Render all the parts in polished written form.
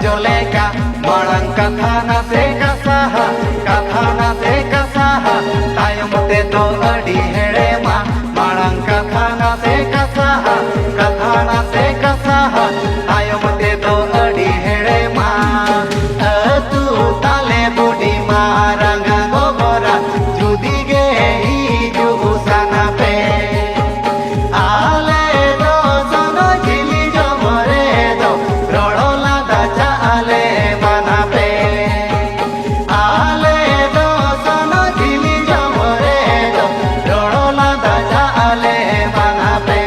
Joleka marang kathana se kasaha tayom te do adi here ma marang kathana se kasaha tayom te do adi here ma tu tale budi marang gobora judi ge hiju sana pe ale do sono jili jomore do rodola da ale mana pe ale do sono jili jomore do rodola da ale mana pe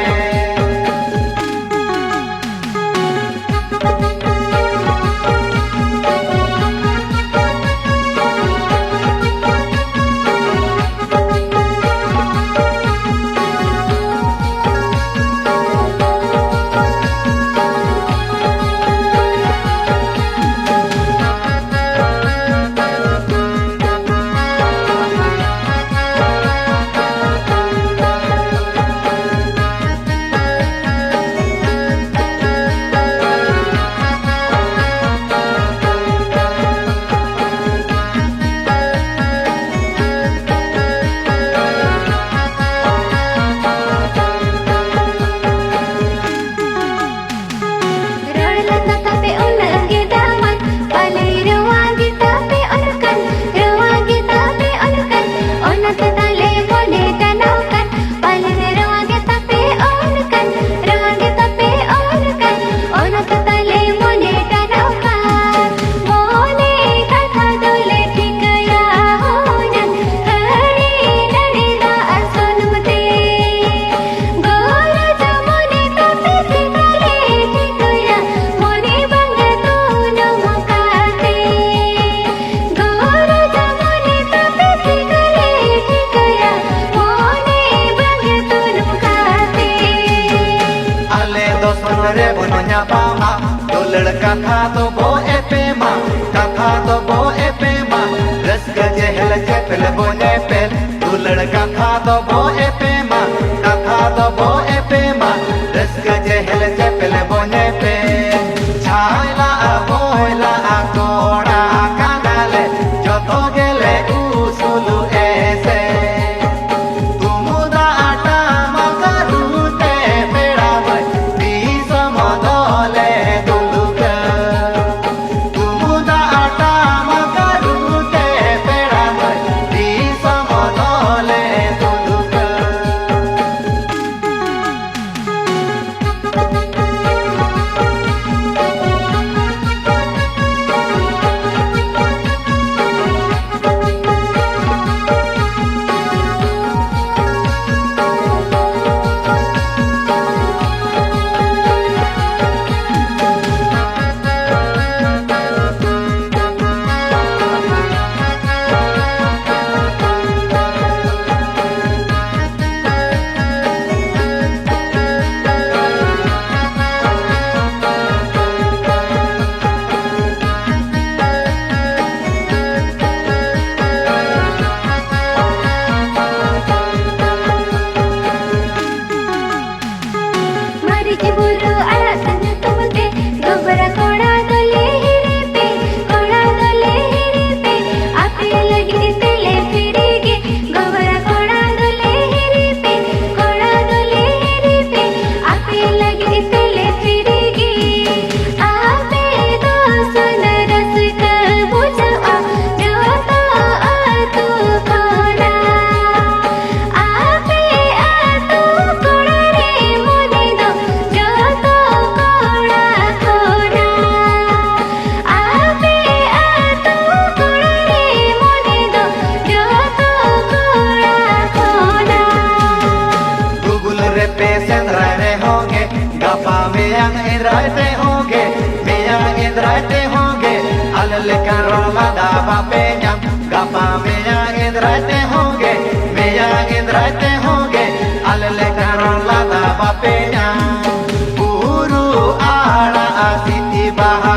कथा तो बो एपेमा rusk जेहल chapel बोने पेल दुलड़ कथा तो बो एपेमा rusk जेहल chapel बोने पेल छायला बोयला कोड़ा कानाले जोतो गेले उसुलु ऐसे तुमुदा आटा मगरुते पेड़ा भाई बीस मदले इधराते होंगे अलल करोला दाबा पे जम गपा मेया इधराते होंगे मेया इधराते होंगे अलल करोला दाबा पे जम पूरू आड़ा आसिती बहा